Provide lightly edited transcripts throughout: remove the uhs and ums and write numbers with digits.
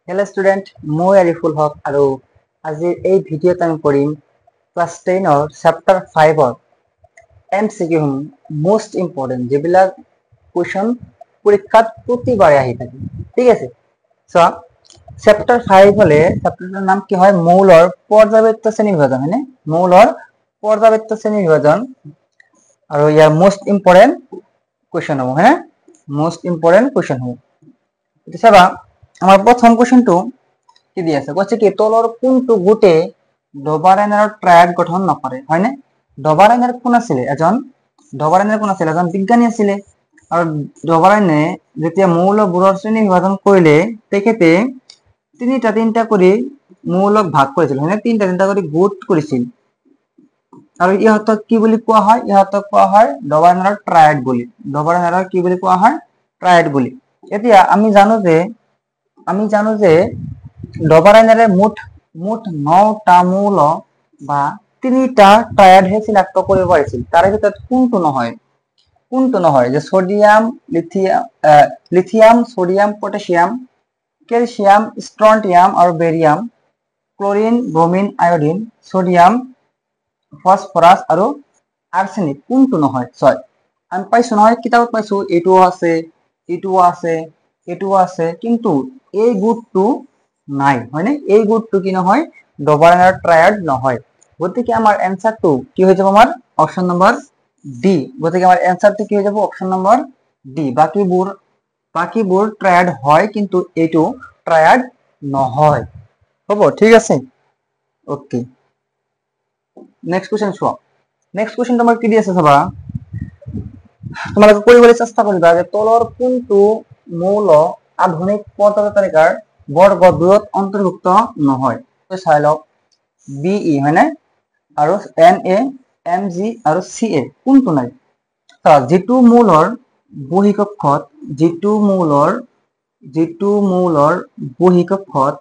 Hello student, মই আৰিফুল হক আৰু আজিৰ এই ভিডিঅ'ত আমি পঢ়িম ক্লাছ 10 ৰ চেপ্টাৰ 5 ৰ MCQ মোস্ট ইম্পৰ্টেন্ট যিবিলাক কোৱেশ্চন পৰীক্ষাত প্ৰতিবাৰে আহি থাকে ঠিক আছে সো চেপ্টাৰ 5 হলে চেপ্টাৰটোৰ নাম কি হয় মৌলৰ পৰ্যায়বৃত্ত শ্ৰেণী বিভাজন হয়নে মৌলৰ পৰ্যায়বৃত্ত শ্ৰেণী বিভাজন আৰু ইয়াৰ মোস্ট ইম্পৰ্টেন্ট কোৱেশ্চন হ'ব হয়নে মোস্ট ইম্পৰ্টেন্ট কোৱেশ্চন হ'ব এটা চাবা আমাৰ প্ৰথম কোশ্চেনটো কি দি আছে কইছে কি তলৰ কোনটো গুটে ডবাৰাইনাৰ ট্ৰায়াড গঠন নকৰে হয়নে ডবাৰাইনাৰ কোন আছিল এজন বিজ্ঞানী আছিল আৰু ডবাৰাইনে যেতিয়া মৌলবোৰৰ শ্ৰেণী বিভাজন কৰিলে তেখেতে তিনিটা কৰি মৌলক ভাগ কৰিছিল হয়নে তিনিটা কৰি গোট কৰিছিল আৰু ইহঁতক কি বুলি কোৱা হয় ডবাৰাইনাৰ ট্ৰায়াড বুলি ডবাৰাইনাৰ কি বুলি কোৱা হয় ট্ৰায়াড বুলি এতিয়া আমি জানো যে ডবাৰাইনাৰে মুঠ 9টা মৌল বা 3টা ট্ৰায়াড হে চিনাক্ত কৰিব পাৰিছিল তাৰে ভিতৰত কোনটো নহয় যে sodium lithium sodium potassium calcium strontium আৰু barium chlorine bromine iodine sodium phosphorus আৰু আৰ্ছেনিক কোনটো নহয় ছয় আমি পাইছো নহয় কিতাবত পাইছো এটোও আছে কিন্তু এই গুটটো নাই হয়নে এই গুটটো কি নহয় ডবাৰাইনাৰ ট্ৰায়াড নহয় গতিকে আমাৰ এনসাৰটো কি হৈ যাব আমাৰ অপশন নম্বৰ ডি গতিকে আমাৰ এনসাৰটো কি হৈ যাব অপশন নম্বৰ ডি বাকিবোৰ ট্ৰায়াড হয় কিন্তু এইটো ট্ৰায়াড নহয় হ'ব ঠিক আছে ওকে নেক্সট কোশ্চেন চোৱা নেক্সট কোশ্চেন তোমাৰ কি দি আছে চাবা তোমালোকে কৰিবলৈ চেষ্টা কৰিবা যে তলৰ কোনটো মৌল আধুনিক পদাৰ্থ তালিকাৰ বৰ্গ 2ত অন্তৰ্ভুক্ত নহয় চাই লওক বিই হয়নে আৰু Na Mg আৰু Ca কোনটো নাই যিটো মৌলৰ বহিঃকক্ষত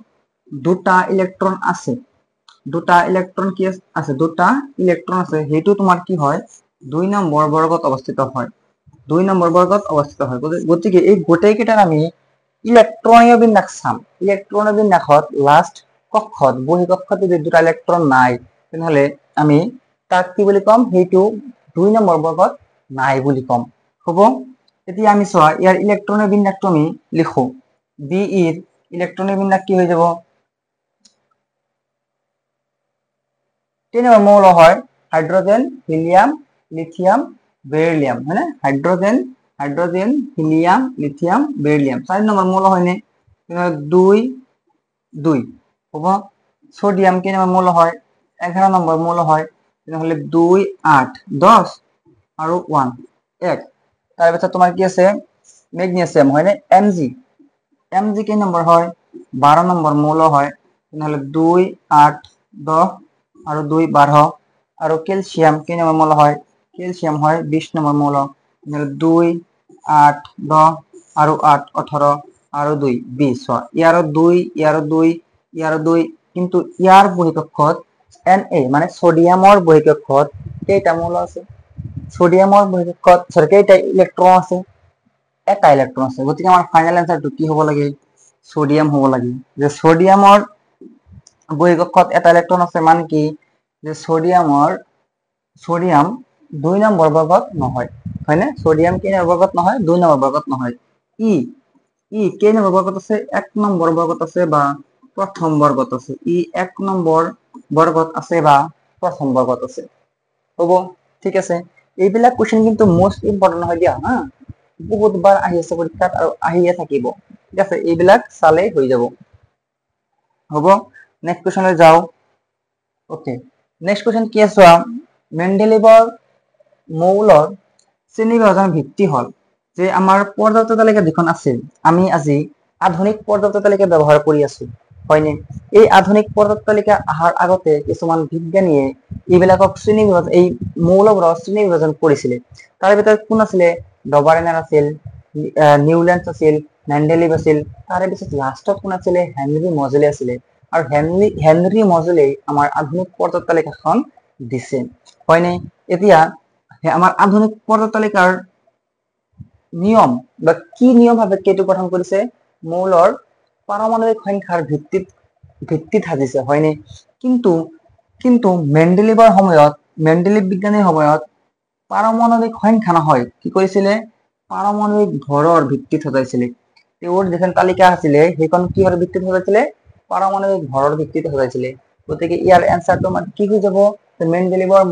দুটা ইলেক্ট্ৰন আছে সেইটো তোমাৰ কি হয় 2 নম্বৰ বৰ্গত অৱস্থিত হয় গতিকে এই গোটেই কেইটাৰ আমি ইলেক্ট্ৰনীয় বিন্যাস চাম ইলেক্ট্ৰনীয় বিন্যাসত লাস্ট কক্ষত বহিঃকক্ষত যদি দুটা ইলেক্ট্ৰন নাই তেনেহলে আমি তাক কি বুলি কম সেইটো 2 নম্বৰ বৰ্গত নাই বুলি কম হ'ব এতিয়া আমি চোৱা ইয়াৰ ইলেক্ট্ৰনীয় বিন্যাসটো আমি লিখো বি এৰ ইলেক্ট্ৰনীয় বিন্যাস কি হয়ে যাব 3 নম্বৰ মৌল হয় হাইড্ৰোজেন হিলিয়াম লিথিয়াম বেৰিলিয়াম হয়নে hydrogen helium lithium beryllium 4 number মৌল হয়নে 2 হ'ব সোডিয়াম কি নম্বৰ মৌল হয় 11 নম্বৰ মৌল হয় তাহলে 2 8 10 আৰু 1 তাৰ পিছত তোমাৰ কি আছে ম্যাগনেসিয়াম হয়নে Mg কি নম্বৰ হয় 12 নম্বৰ মৌল হয় তাহলে 2 8 10 আৰু 2 12 আৰু ক্যালসিয়াম কি নম্বৰ মৌল হয় ক্যালসিয়াম হয় 20 নম্বৰ মৌল তাহলে 2 8 10 আৰু 8 18 আৰু 2 20 হয় ইয়াৰ 2 কিন্তু ইয়াৰ বহিঃকক্ষত Na মানে সোডিয়ামৰ বহিঃকক্ষত কেইটা মৌল আছে সোডিয়ামৰ বহিঃকক্ষত কেইটা ইলেক্ট্ৰন আছে এটা ইলেক্ট্ৰন আছে গতিকে আমাৰ ফাইনাল আনসাৰটো কি হ'ব লাগে সোডিয়াম হ'ব লাগে যে সোডিয়ামৰ বহিঃকক্ষত এটা ইলেক্ট্ৰন আছে মানে কি যে সোডিয়াম 2 নম্বৰ বৰ্গত নহয় হয়নে সোডিয়াম কি নম্বৰ বৰ্গত নহয় 2 নম্বৰ বৰ্গত নহয় ই কেই নম্বৰ বৰ্গত আছে 1 নম্বৰ বৰ্গত আছে বা প্ৰথম বৰ্গত আছে ই 1 নম্বৰ বৰ্গত আছে বা প্ৰথম বৰ্গত আছে হ'ব ঠিক আছে এইবিলাক কোশ্চেন কিন্তু মোস্ট ইম্পৰ্টেন্ট হয় দিয়া হা বহুতবাৰ আহি আছে পৰীক্ষাত আৰু আহিয়ে থাকিব ঠিক আছে এইবিলাক চালে হৈ যাব হ'ব নেক্সট কোশ্চেনলৈ যাও ওকে নেক্সট কোশ্চেন কি আছে মেন্ডেলিভৰ মৌলৰ শ্ৰেণী বিভাজনৰ ভিত্তি হল যে আমাৰ পৰ্যাপ্ত তালিকা যিখন আছে আমি আজি আধুনিক পৰ্যাপ্ত তালিকা ব্যৱহাৰ কৰি আছো হয়নে এই আধুনিক পৰ্যাপ্ত তালিকা আহাৰ আগতে কিছুমান বিজ্ঞানীয়ে এইবিলাকক শ্ৰেণী বিভাজন এই মৌলবোৰৰ শ্ৰেণী বিভাজন কৰিছিল তাৰ ভিতৰত কোন আছিল ডবাৰাইনাৰ আছিল নিউল্যান্ডছ আছিল মেন্ডেলিভ আছিল তাৰে পিছত লাষ্টত কোন আছিল হেনৰি মজেলে আছিল আৰু হেনৰি মজেলে আমাৰ আধুনিক পৰ্যাপ্ত তালিকাখন দিছে হয়নে এতিয়া আমাৰ আধুনিক পৰ্যাপ্ত তালিকাৰ নিয়ম বা কি নিয়ম ভাবে কেতু গঠন কৰিছে মৌলৰ পাৰমাণৱিক সংখ্যাৰ ভিত্তিত সাজিছে হয়নে? কিন্তু কিন্তু মেণ্ডেলিভ বিজ্ঞানীৰ সময়ত পাৰমাণৱিক সংখ্যা নহয়, কি কৰিছিলে? পাৰমাণৱিক ভৰৰ ভিত্তিত সজাইছিলে। তেওঁৰ যিখন তালিকা আছিলে সেইখন কিহৰ ভিত্তিত সজাইছিলে? পাৰমাণৱিক ভৰৰ ভিত্তিত সজাইছিলে। গতিকে ইয়াৰ এনসাৰটো আমাৰ কি হৈ যাব? মেণ্ডেলিভৰ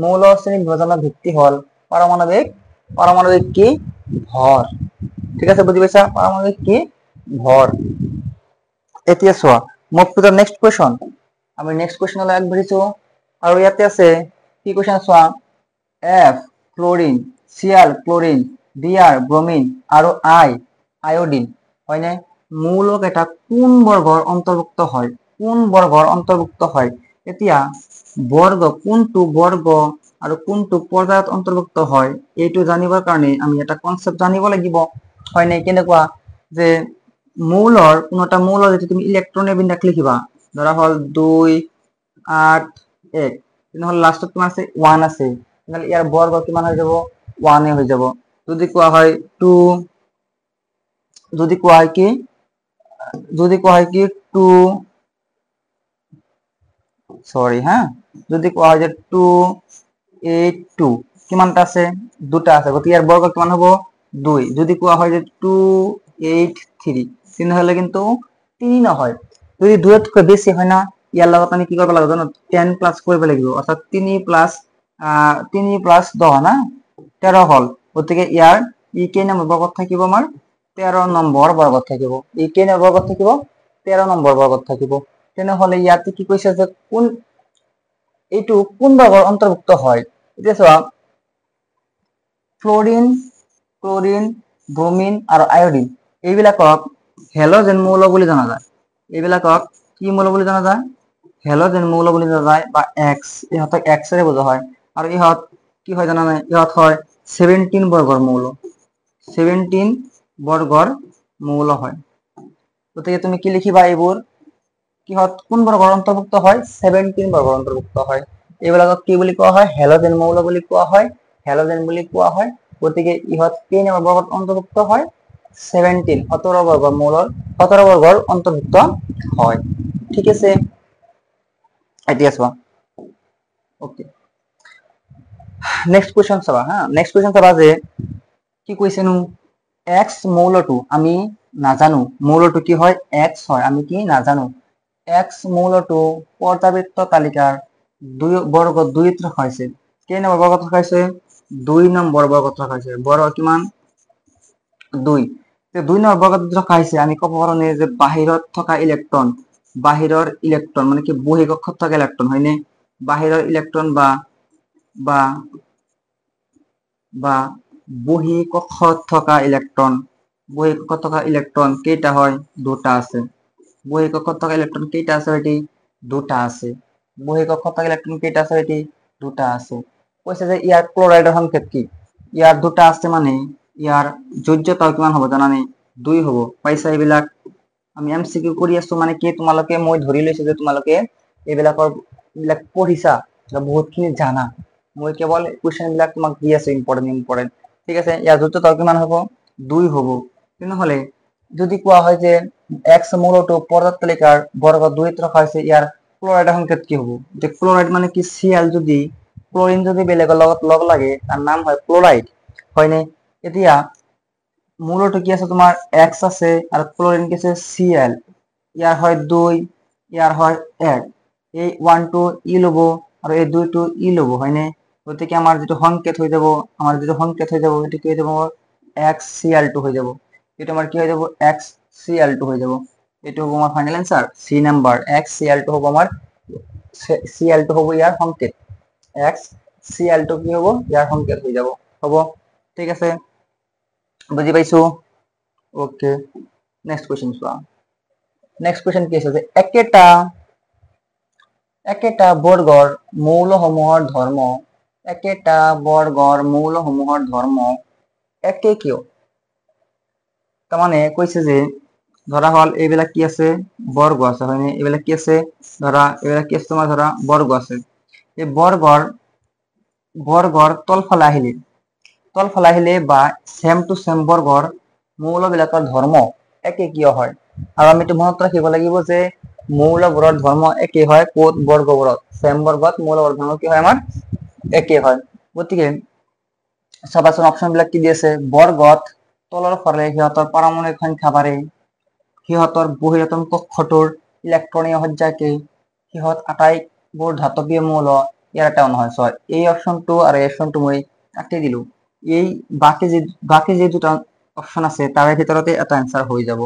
মৌল শ্ৰেণী বিভাজনৰ ভিত্তি হল পাৰমাণৱিক কি? ভৰ। ঠিক আছে, বুজি পাইছা? পাৰমাণৱিক কি? ভৰ। এতিয়া চোৱা, move to the next question. আমি নেক্সট কুৱেশ্যনলৈ আগবাঢ়িছো আৰু ইয়াতে আছে কি কুৱেশ্যন চোৱা, F chlorine, CL chlorine, BR ব্ৰমিন আৰু আয়োডিন হয়নে? মৌলক এটা কোন বৰ্গৰ অন্তৰ্ভুক্ত হয়? কোন বৰ্গৰ অন্তৰ্ভুক্ত হয়? এতিয়া কোনটো বৰ্গ আৰু কোনটো পৰ্যায়ত অন্তৰ্ভুক্ত হয় এইটো জানিবৰ কাৰণে আমি এটা কনসেপ্ট জানিব লাগিব হয়নে? কেনেকুৱা যে কোনো এটা মৌলৰ যদি তুমি ইলেক্ট্ৰনৰ বিন্যাস লিখিবা, ধৰা হল 2 8 1, তেনেহলে লাষ্টত তোমাৰ আছে 1 আছে, তেনেহলে ইয়াৰ বৰ্গ কিমান হৈ যাব? 1 হৈ যাব। যদি কোৱা হয় 2, যদি কোৱা হয় কি 2 যদি কোৱা হয় যে 2 8 2, কিমানটা আছে? দুটা আছে, গতিকে ইয়াৰ বৰ্গ কিমান হ'ব? 2। যদি কোৱা হয় যে 2 8 3, তেনেহলে কিন্তু 3 নহয়। যদি 2তকৈ বেছি হয় না, ইয়াৰ লগত আমি কি কৰিব লাগিব জানো? 10 প্লাস কৰিব লাগিব, অৰ্থাৎ 3 প্লাস 10 না 13 হল। গতিকে ইয়াৰ কেই নম্বৰ বৰ্গত থাকিব? আমাৰ 13 নম্বৰ বৰ্গত থাকিব। কেই নম্বৰ বৰ্গত থাকিব? 13 নম্বৰ বৰ্গত থাকিব। তেনেহলে ইয়াতে কি কৈছে যে এইটো কোন বৰ্গৰ অন্তৰ্ভুক্ত হয়? এতিয়া চোৱা, ক্লৰিন, ব্ৰমিন আৰু আয়োডিন এইবিলাকক হেলোজেন মৌল বুলি জনা যায়। এইবিলাকক কি মৌল বুলি জনা যায়? হেলোজেন মৌল বুলি জনা যায়, বা ইহঁতক এক্সৰে বুজোৱা হয়। আৰু ইহঁত কি হয় জানা নাই? ইহঁত হয় 17 বৰ্গৰ মৌল। 17 বৰ্গৰ মৌল হয়। গতিকে তুমি কি লিখিবা? এইবোৰ কিহত কোন বৰ্গৰ অন্তৰ্ভুক্ত হয়? 17 বৰ্গৰ অন্তৰ্ভুক্ত হয়। এইবিলাকক কি বুলি কোৱা হয়? হেলোজেন মৌল বুলি কোৱা হয়। গতিকে ইহঁত কেই নম্বৰ বৰ্গত অন্তৰ্ভুক্ত হয়? 17 বৰ্গৰ অন্তৰ্ভুক্ত হয়। ঠিক আছে, এতিয়া চোৱা, ওকে, নেক্সট কুৱেশ্যন চাবা হা। নেক্সট কুৱেশ্যন চাবা যে কি কৈছেনো? এক্স মৌলটো আমি নাজানো। মৌলটো কি হয়? এক্স হয়, আমি কি নাজানো। এক্স মৌলটো পৰ্যাবৃত্ত তালিকাৰ বৰ্গ 2ত ৰখা হৈছে। কেই নম্বৰ বৰ্গত ৰখা হৈছে? 2 নম্বৰ বৰ্গত ৰখা হৈছে। বৰ্গ কিমান? 2। 2 নম্বৰ বৰ্গত ৰখা হৈছে, আমি ক'ব পাৰো নে যে বাহিৰৰ ইলেক্ট্ৰন মানে কি বহি কক্ষত থকা ইলেক্ট্ৰন হয়নে? বাহিৰৰ ইলেক্ট্ৰন বা বহি কক্ষত থকা ইলেক্ট্ৰন কেইটা হয়? দুটা আছে। বহি কক্ষত থকা ইলেক্ট্ৰন কেইটা আছে? এটি দুটা আছে। বহি কক্ষত থকা ইলেক্ট্ৰন কেইটা আছে? এটি দুটা আছে। কৈছে যে ইয়াৰ ক্লোৰাইডৰ সংকেত কি? ইয়াৰ দুটা আছে মানে ইয়াৰ যোজ্যতাও কিমান হ'ব জানানে? 2 হ'ব। পাইছা এইবিলাক? আমি এমচিকিউ কৰি আছো মানে কি, তোমালোকে মই ধৰি লৈছো যে তোমালোকে এইবিলাক পঢ়িছা, বহুতখিনি জানা। মই কেৱল কুৱেশ্যন বিলাক তোমাক দি আছো ইম্পৰ্টেন্ট। ঠিক আছে, ইয়াৰ যোজ্যতা কিমান হ'ব? 2 হ'ব। তেনেহলে যদি কোৱা হয় যে এক্স মৌলটো পৰ্যায়ত তালিকাৰ বৰ্গ 2ত ৰখা হৈছে, ইয়াৰ ক্লোৰাইডৰ সংকেত কি হ'ব? যে ক্লোৰাইড মানে কি Cl, যদি ক্লোৰিন যদি বেলেগৰ লগত লগ লাগে তাৰ নাম হয় ক্লোৰাইড হয়নে? এতিয়া মৌলটো কি আছে? তোমাৰ এক্স আছে আৰু ক্লোৰিন কি আছে? Cl। ইয়াৰ হয় 2, ইয়াৰ হয় 1। এই 1 টো ই ল'ব আৰু এই 2 টো ই ল'ব হয়নে? গতিকে আমাৰ যিটো সংকেত হৈ যাব, সেইটো কি হৈ যাব? XCl2 হৈ যাব। এইটো আমাৰ কি হৈ যাব? XCl2 হৈ যাব। এইটো হ'ব আমাৰ ফাইনেল এনসাৰ, সি নাম্বাৰ। XCl2 হ'ব আমাৰ Cl2 হ'ব ইয়াৰ সংকেত। XCl2 কি হ'ব? ইয়াৰ সংকেত হৈ যাব। হ'ব, ঠিক আছে, বুজি পাইছো? ওকে, নেক্সট কুৱেশ্যন চোৱা। নেক্সট কুৱেশ্যন কি আছে যে একেটা বৰ্গৰ মৌলসমূহৰ ধৰ্ম একে কিয়? তাৰমানে কৈছে যে ধৰা হল এইবিলাক কি আছে? বৰ্গ আছে হয়নে? এইবিলাক কি আছে? এইবিলাক কি আছে? তোমাৰ ধৰা বৰ্গ আছে। এই বৰ্গৰ তলফালে আহিলে বা চেম টু চেম বৰ্গৰ মৌলবিলাকৰ ধৰ্ম একে কিয় হয় আৰু আমি এইটো মনত ৰাখিব লাগিব যে মৌলবোৰৰ ধৰ্ম একে হয় ক'ত বৰ্গবোৰত চেম বৰ্গত মৌলবোৰৰ ধৰ্ম কি হয় আমাৰ একে হয় গতিকে চাবাচোন অপশন বিলাক কি দি আছে বৰ্গত তলৰ ফালে সিহঁতৰ পাৰমাণবিক সংখ্যা বাঢ়ে সিহঁতৰ বহিৰাতম কক্ষটোৰ ইলেক্ট্ৰনীয় সজ্জা কি সিহঁত আটাইবোৰ ধাতৱীয় মৌল ইয়াৰ এটা নহয় ছয় এই অপশনটো আৰু এই অপশনটো মই কাটি দিলো এই বাকি যে দুটা অপশন আছে তাৰে ভিতৰতে এটা আনসাৰ হৈ যাব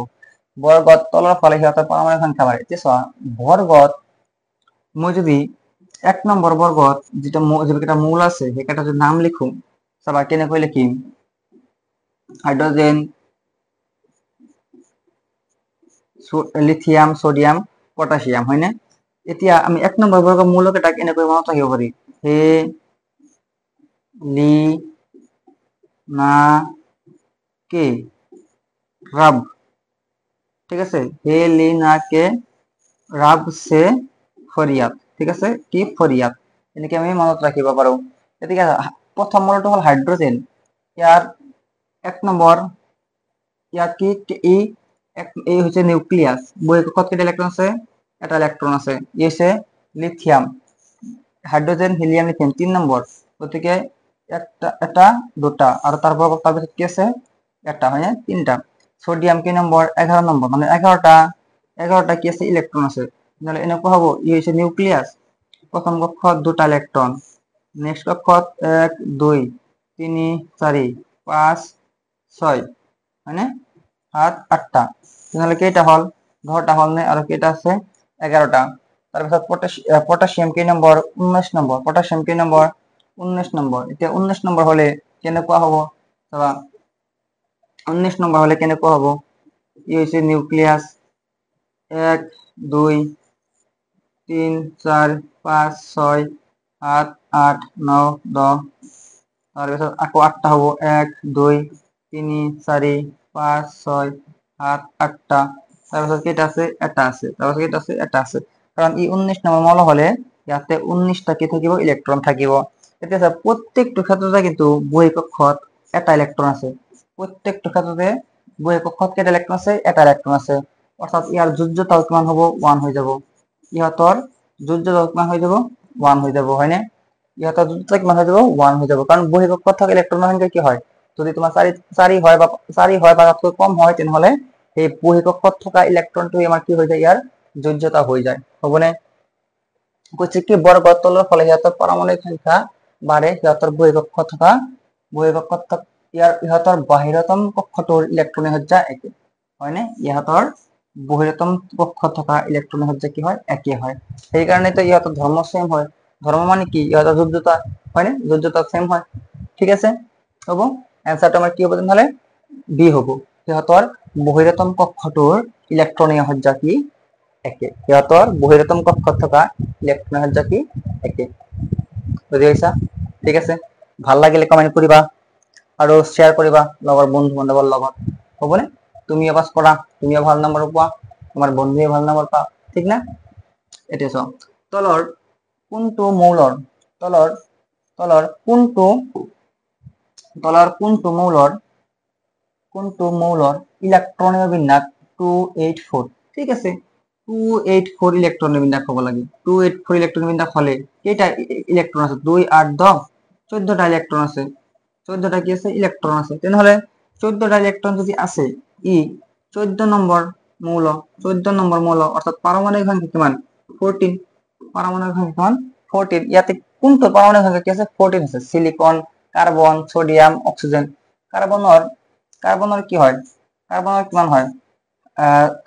বৰ্গত তলৰ ফালে সিহঁতৰ পাৰমাণবিক সংখ্যা বাঢ়ে এতিয়া চোৱা বৰ্গত মই যদি 1 নম্বৰ বৰ্গত যেটা মৌল আছে সেইটা যদি নাম লিখো চাবা কেনেকৈ লিখিম হাইড্রোজেন লিথিয়াম সোডিয়াম পটাশিয়াম হয় না এতিয়া আমি 1 নম্বৰ বৰ্গৰ মৌলকেইটাক এনেকৈ মনত ৰাখিব পাৰি হে লি না কে রাব ঠিক আছে হে লি না কে রাব সে ফরিয়াদ ঠিক আছে কি ফরিয়াদ এনেকে আমি মনত রাখিব পাৰো এতিয়া প্ৰথম মৌলটো হল হাইড্ৰোজেন ইয়াৰ 1 নম্বৰ ইয়াত কি এই হচ্ছে নিউক্লিয়াস বহি কক্ষত কেইটা ইলেক্ট্রন আছে এটা ইলেক্ট্রন আছে ই হচ্ছে lithium hydrogen helium lithium 3 number গতিকে এটা দুটা আর তারপর তার ভিতর কি আছে একটা হয় না তিনটা সোডিয়াম কি নম্বর 11 নম্বর মানে 11টা কি আছে ইলেকট্রন আছে তাহলে এনেকুৱা হ'ব ই হচ্ছে নিউক্লিয়াস প্রথম কক্ষত দুটা ইলেকট্রন নেক্সট কক্ষত 1 2 3 4 5 6 হয় না 7 8টা তাহলে কেইটা হল 10টা হল না আর কেইটা আছে 11টা তারপর পটাশিয়াম কি নম্বর 19 নম্বর পটাশিয়াম কি নম্বর 19 নম্বৰ এতিয়া 19 নম্বৰ হলে কেনেকুৱা হ'ব চাবা 19 নম্বৰ হলে কেনেকুৱা হ'ব ই হৈছে নিউক্লিয়াস 1 2 3 4 5 6 7 8 9 10 তাৰপিছত আকৌ 8টা হ'ব 1 2 3 4 5 6 7 8টা তাৰপিছত কেইটা আছে এটা আছে তাৰপিছত কেইটা আছে এটা আছে কাৰণ ই 19 নম্বৰ মৌল হলে ইয়াতে 19টা কি থাকিব ইলেক্ট্ৰন থাকিব এতিয়া প্ৰত্যেকটো ক্ষেত্ৰতে কিন্তু বহি কক্ষত এটা ইলেক্ট্ৰন আছে প্ৰত্যেকটো ক্ষেত্ৰতে বহি কক্ষত কেইটা ইলেক্ট্ৰন আছে এটা ইলেক্ট্ৰন আছে অৰ্থাৎ ইয়াৰ যোজ্যতাও কিমান হ'ব 1 হৈ যাব ইহঁতৰ যোজ্যতাও কিমান হৈ যাব 1 হৈ যাব হয় না ইহঁতৰ যোজ্যতা কিমান হৈ যাব 1 হৈ যাব কাৰণ বহি কক্ষত থকা ইলেক্ট্ৰনৰ সংখ্যা কি হয় যদি তোমাৰ 4 হয় বা তাতকৈ কম হয় তেনেহলে এই বহি কক্ষত থকা ইলেক্ট্ৰনটো আমাৰ কি হৈ যায় ইয়াৰ যোজ্যতা হৈ যায় হ'বনে কৈছে কি বৰ্গত তলৰ ফালে সিহঁতৰ পাৰমাণবিক সংখ্যা বাঢ়ে সিহঁতৰ বহিঃকক্ষত ইহঁতৰ বাহিৰতম কক্ষটোৰ ইলেক্ট্ৰনিক সজ্জা একে হয়নে ইহঁতৰ বহিৰতম কক্ষত থকা ইলেক্ট্ৰনিক সজ্জা কি হয় একে হয় সেইকাৰণে তো ইহঁতৰ ধৰ্ম সেম হয় ধৰ্ম মানে কি ইহঁতৰ যোজ্যতা হয়নে যোজ্যতা সেম হয় ঠিক আছে হ'ব এনসাৰটা আমাৰ কি হ'ব তেনেহলে বি হ'ব সিহঁতৰ বহিৰতম কক্ষটোৰ ইলেক্ট্ৰনিক সজ্জা কি একে সিহঁতৰ বহিৰতম কক্ষত থকা ইলেক্ট্ৰনিক সজ্জা কি একে বুজি পাইছা ঠিক আছে ভাল লাগিলে কমেন্ট কৰিবা আৰু শেয়াৰ কৰিবা লগৰ বন্ধু বান্ধৱৰ লগত হ'বনে তুমিও পাছ কৰা তুমিও ভাল নম্বৰ পোৱা তোমাৰ বন্ধুৱে ভাল নম্বৰ পা ঠিক না এতিয়া চাও তলৰ কোনটো মৌলৰ তলৰ কোনটো মৌলৰ ইলেক্ট্ৰনীয় বিন্যাস 284 ঠিক আছে 284 ইলেক্ট্ৰনীয় বিন্যাস হ'ব লাগে 284 ইলেক্ট্ৰনীয় বিন্যাস হলে কেইটা ইলেক্ট্ৰন আছে 2 8 10 14টা ইলেক্ট্ৰন আছে 14টা কি আছে ইলেক্ট্ৰন আছে তেনেহলে 14টা ইলেক্ট্ৰন যদি আছে ই 14 নম্বৰ মৌল অৰ্থাৎ পাৰমাণবিক সংখ্যা কিমান 14 পাৰমাণবিক সংখ্যা কিমান 14 ইয়াতে কোনটো পাৰমাণবিক সংখ্যা কি আছে 14 আছে সিলিকন কাৰ্বন সোডিয়াম অক্সিজেন কাৰ্বনৰ কি হয় কাৰ্বনৰ কিমান হয়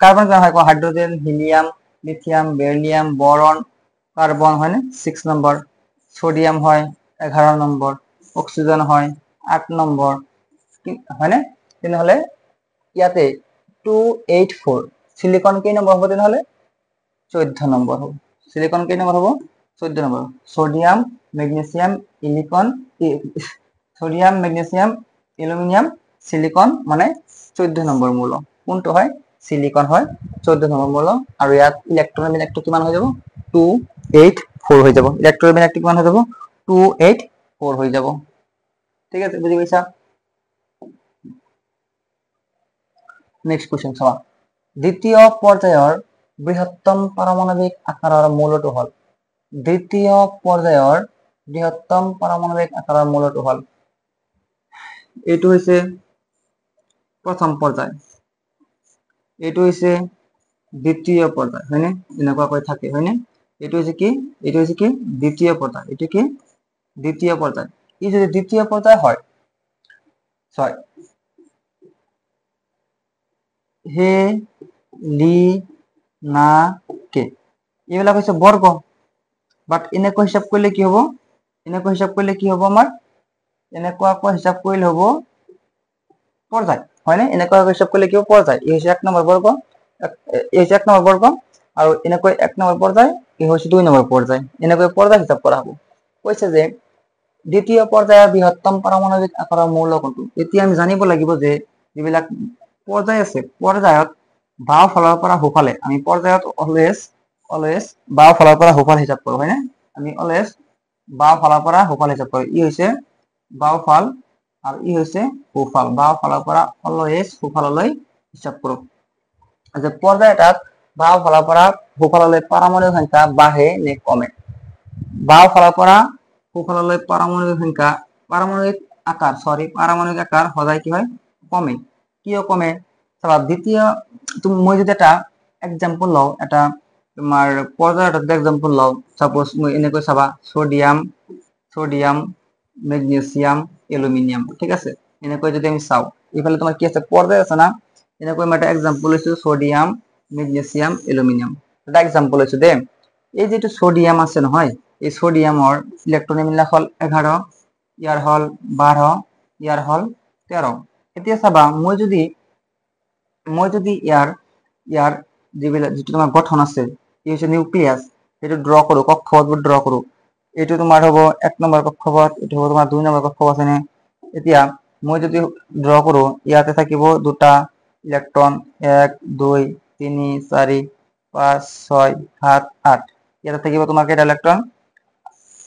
কাৰ্বন কিমান হয় hydrogen helium lithium beryllium boron carbon হয় না 6 নম্বৰ সোডিয়াম হয় 11 নম্বৰ অক্সিজেন হয় 8 নম্বৰ হয় না তেনেহলে ইয়াতে 284 সিলিকন কেই নম্বৰ হ'ব তেনেহলে 14 নম্বৰ হ'ব সিলিকন কেই নম্বৰ হ'ব 14 নম্বৰ সোডিয়াম ম্যাগনেসিয়াম অ্যালুমিনিয়াম সিলিকন মানে 14 নম্বৰ মৌল কোনটো হয় সিলিকন হয় 14 নম্বৰ মৌল আৰু ইয়াত ইলেক্ট্ৰন বিন্যাসটো কিমান হৈ যাব 284 হৈ যাব ইলেক্ট্ৰন বিন্যাসটো কিমান হৈ যাব 284 হৈ যাব ঠিক আছে বুজি পাইছা নেক্সট কোৱেশ্চন চাবা দ্বিতীয় পৰ্যায়ৰ বৃহত্তম পাৰমাণৱিক আকাৰৰ মৌলটো হ'ল দ্বিতীয় পৰ্যায়ৰ বৃহত্তম পাৰমাণৱিক আকাৰৰ মৌলটো হ'ল এইটো হৈছে প্ৰথম পৰ্যায় এইটো হৈছে দ্বিতীয় পৰ্যায় হয়নে এনেকুৱাকৈ থাকে হয়নে এইটো হৈছে কি দ্বিতীয় পৰ্যায় এইটো কি দ্বিতীয় পৰ্যায় ই যদি দ্বিতীয় পৰ্যায় হয় ছয় হে লি না কে এইবিলাক হৈছে বৰ্গ বাট এনেকৈ হিসাব কৰিলে কি হ'ব আমাৰ এনেকুৱাকৈ হিসাব কৰিলে হ'ব পৰ্যায় হয়নে এনেকুৱাকৈ হিসাব কৰিলে কি হ'ব পৰ্যায় ই হৈছে 1 নম্বৰ বৰ্গ এই হৈছে 1 নম্বৰ বৰ্গ আৰু এনেকৈ 1 নম্বৰ পৰ্যায় এই হৈছে 2 নম্বৰ পৰ্যায় এনেকৈ পৰ্যায় হিসাব কৰা হ'ব কৈছে যে দ্বিতীয় পৰ্যায়ৰ বৃহত্তম পাৰমাণৱিক আকাৰৰ মৌল কোনটো এতিয়া আমি জানিব লাগিব যে যিবিলাক পৰ্যায় আছে পৰ্যায়ত বাও ফালৰ পৰা সোঁফালে আমি পৰ্যায়ত অলৱেজ বাও ফালৰ পৰা সোঁফাল হিসাব কৰো হয়নে আমি অলৱেজ বাও ফালৰ পৰা সোঁফাল হিসাব কৰো ই হৈছে বাও ফাল আৰু ই হৈছে সোঁফাল বাও ফালৰ পৰা অলৱেজ সোঁফাললৈ হিসাব কৰো যে পৰ্যায় এটাত বাও ফালৰ পৰা সোঁফাললৈ পাৰমাণৱিক সংখ্যা বাঢ়ে নে কমে বাও ফালৰ পৰা সোঁফাললৈ পাৰমাণৱিক সংখ্যা পাৰমাণৱিক আকাৰ সদায় কি হয় কমে কিয় কমে চাবা দ্বিতীয় মই যদি এটা এক্সাম্পল লওঁ এটা তোমাৰ পৰ্যায়ৰ এটা এক্সাম্পল লওঁ সাপোজ মই এনেকৈ চাবা সোডিয়াম মেগনেছিয়াম এলুমিনিয়াম ঠিক আছে এনেকৈ যদি আমি চাওঁ ইফালে তোমাৰ কি আছে পৰ্যায় আছে না এনেকৈ মই এটা এক্সাম্পল লৈছো সোডিয়াম মেগনেছিয়াম এলুমিনিয়াম এটা এক্সাম্পল লৈছো দে এই যেটো সোডিয়াম আছে নহয় এই সোডিয়ামৰ ইলেক্ট্ৰন মিলা হল 11 ইয়াৰ হল 12 ইয়াৰ হল 13 এতিয়া চাবা মই যদি ইয়াৰ যেটো তোমাৰ গঠন আছে এই হৈছে নিউক্লিয়াস এটো ড্ৰ কৰো কক্ষপথ ড্ৰ কৰো এটো তোমাৰ হ'ব 1 নম্বৰ কক্ষপথ এটো হ'ব তোমাৰ 2 নম্বৰ কক্ষপথ আছে এতিয়া মই যদি ড্ৰ কৰো ইয়াতে থাকিব দুটা ইলেক্ট্ৰন 1 2 3 4 5 6 7 8 ইয়াতে থাকিব তোমাৰ কেইটা ইলেক্ট্ৰন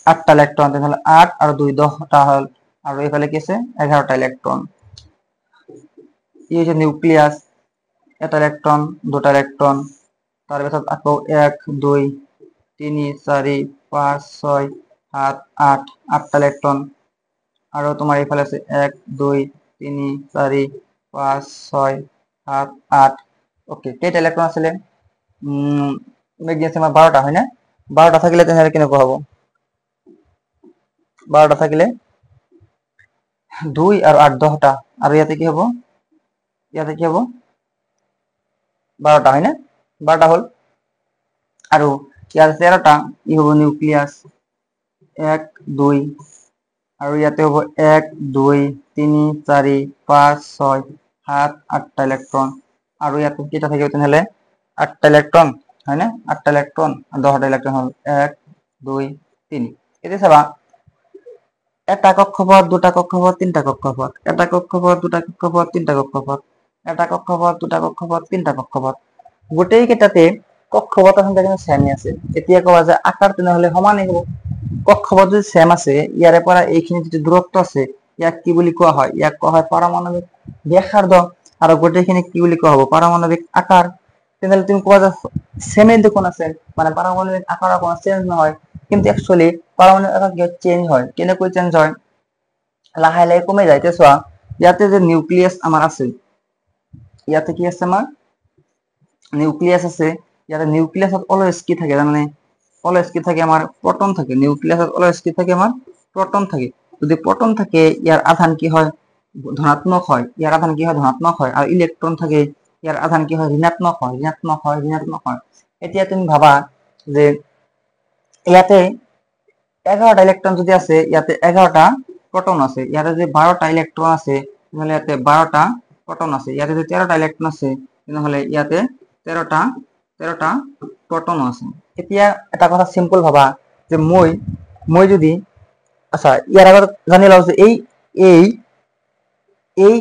8টা ইলেক্ট্ৰন তাহলে 8 আৰু 2 10টা হল আৰু এইফালে কি আছে 11টা ইলেক্ট্ৰন এই যে নিউক্লিয়াস এটা ইলেক্ট্রন দুটা ইলেক্ট্রন তার পিছত আকৌ 1 2 3 4 5 6 7 8 8টা ইলেক্ট্রন আৰু তোমাৰ এইফালে আছে 1 2 3 4 5 6 7 8 ওকে কেইটা ইলেক্ট্রন আছে ম্যাগনেসিয়ামৰ 12টা হয় না 12টা থাকিলে তাহলে কেনেকুৱা হ'ব 12টা থাকিলে 2 আৰু 8 10টা আৰু ইয়াতে কি হ'ব 12টা হয় না 12টা হল আৰু ইয়াৰ 13টা ই হ'ব নিউক্লিয়াস 1 2 আৰু ইয়াতে হ'ব 1 2 3 4 5 6 7 8টা ইলেক্ট্ৰন আৰু ইয়াতে কেইটা থাকিব তেনেহলে 8টা ইলেক্ট্ৰন হয় না 8টা ইলেক্ট্ৰন আৰু 10টা ইলেক্ট্ৰন হল 1 2 3 এতিয়া চাবা এটা কক্ষপথ দুটা কক্ষপথ তিনটা কক্ষপথ এটা কক্ষপথ দুটা কক্ষপথ তিনটা কক্ষপথ এটা কক্ষপথ দুটা কক্ষপথ তিনটা কক্ষপথ গোটেই কেইটাতে কক্ষপথৰ সংখ্যা কিন্তু সেমই আছে এতিয়া কোৱা যে আকাৰ তেনেহলে সমানেই হ'ব কক্ষপথ যদি সেম আছে ইয়াৰে পৰা এইখিনি যে দূৰত্ব আছে ইয়াক কি বুলি কোৱা হয় ইয়াক কোৱা হয় পাৰমাণবিক ব্যাসাৰ্ধ আৰু গোটেইখিনি কি বুলি কোৱা হ'ব পাৰমাণবিক আকাৰ তেনেহলে তুমি কোৱা যে সেমই দেখোন আছে মানে পাৰমাণবিক আকাৰৰ কোনো চেঞ্জ নহয় কিন্তু একচুয়ালি পাৰমাণবিক আকাৰ কি চেঞ্জ হয় কেনেকৈ চেঞ্জ হয় লাহে লাহে কমে যায় এতিয়া চোৱা ইয়াতে যে নিউক্লিয়াস আমাৰ আছে ইয়াতে কি আছে আমাৰ নিউক্লিয়াস আছে ইয়াতে নিউক্লিয়াসত অলৱেজ কি থাকে মানে অলৱেজ কি থাকে আমাৰ প্ৰটন থাকে নিউক্লিয়াসত অলৱেজ কি থাকে আমাৰ প্ৰটন থাকে যদি প্ৰটন থাকে ইয়াৰ আধান কি হয় ধনাত্মক হয় ইয়াৰ আধান কি হয় ধনাত্মক হয় আৰু ইলেক্ট্ৰন থাকে ইয়াৰ আধান কি হয় ঋণাত্মক হয় এতিয়া তুমি ভাবা যে ইয়াতে 11টা ইলেক্ট্ৰন যদি আছে ইয়াতে 11টা প্রোটন আছে ইয়াতে যদি 12টা ইলেক্ট্রন আছে তাহলে ইয়াতে 12টা প্রোটন আছে ইয়াতে যদি 13টা ইলেক্ট্রন আছে তাহলে ইয়াতে 13টা প্রোটন আছে এতিয়া এটা কথা সিম্পল ভাবা যে মই যদি আচ্ছা ইয়াৰ আগত জানি লও যে এই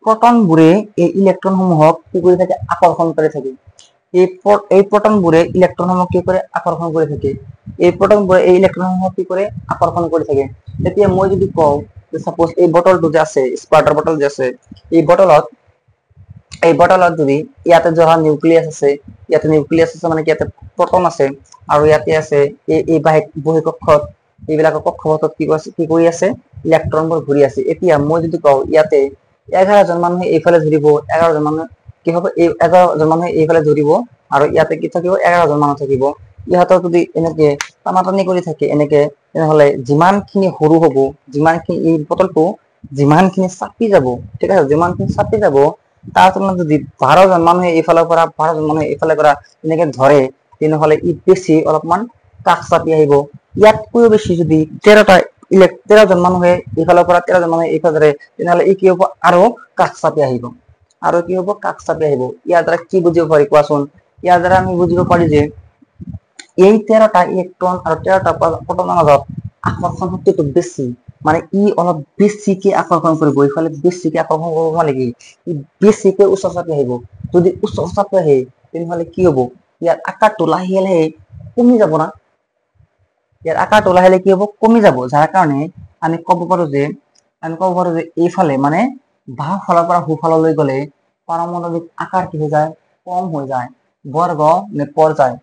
প্ৰোটনবোৰে এই ইলেক্ট্ৰনসমূহক কি কৰি থাকে আকৰ্ষণ কৰি থাকে এই প্ৰোটনবোৰে ইলেক্ট্ৰনসমূহক কি কৰে আকৰ্ষণ কৰি থাকে এই প্ৰোটনবোৰে এই ইলেক্ট্ৰনসমূহক কি কৰে আকৰ্ষণ কৰি থাকে এতিয়া মই যদি কওঁ যে সাপোজ এই বটলটো যে আছে স্পাৰ্টাৰ বটল যে আছে এই বটলত এই বটলত যদি ইয়াতে ধৰা নিউক্লিয়াছ আছে মানে কি ইয়াতে প্ৰটন আছে আৰু ইয়াতে আছে এই বহিঃকক্ষত এইবিলাক কক্ষপথত কি কৰি আছে ইলেক্ট্ৰনবোৰ ঘূৰি আছে। এতিয়া মই যদি কওঁ ইয়াতে 11 জন মানুহে এইফালে ঘূৰিব, 11 জন মানুহ কি হ'ব, এই 11 জন মানুহে এইফালে ঘূৰিব আৰু ইয়াতে কি থাকিব 11 জন মানুহ থাকিব। ইহঁতৰ যদি এনেকে টানাটানি কৰি থাকে এনেকে, তেনেহ'লে যিমানখিনি সৰু হ'ব, যিমানখিনি এই বটলটো যিমানখিনি চাপি যাব, ঠিক আছে, যিমানখিনি চাপি যাব তাৰ তুলনাত যদি 12 জন মানুহে এইফালৰ পৰা 12 জন মানুহে এইফালে পৰা এনেকে ধৰে, তেনেহ'লে ই বেছি অলপমান কাষ চাপি আহিব। ইয়াতকৈও বেছি যদি 13 জন মানুহে এইফালৰ পৰা 13 জন মানুহে এইফালে ধৰে, তেনেহ'লে ই কি হ'ব আৰু কাষ চাপি আহিব, আৰু কি হ'ব কাষ চাপি আহিব। ইয়াৰ দ্বাৰা কি বুজিব পাৰি কোৱাচোন? ইয়াৰ দ্বাৰা আমি বুজিব পাৰি যে এই 13টা ইলেক্ট্ৰন আৰু 13টা প্ৰটনৰ মাজত আকৰ্ষণ শক্তিটো বেছি, মানে ই অলপ বেছিকে আকৰ্ষণ কৰিব, এইফালে বেছিকে আকৰ্ষণ কৰিব মানে কি ই বেছিকে উচ্চ চাপি আহিব। যদি উচ্চ চাপি আহে তেনেহ'লে কি হ'ব, ইয়াৰ আকাৰটো লাহে লাহে কমি যাব না, ইয়াৰ আকাৰটো লাহে লাহে কি হ'ব কমি যাব। যাৰ কাৰণে আমি ক'ব পাৰো যে এইফালে মানে বাওঁ ফালৰ পৰা সোঁফাললৈ গ'লে পাৰমাণৱিক আকাৰ কি হৈ যায়, কম হৈ যায়। বৰ্গ নে পৰ্যায়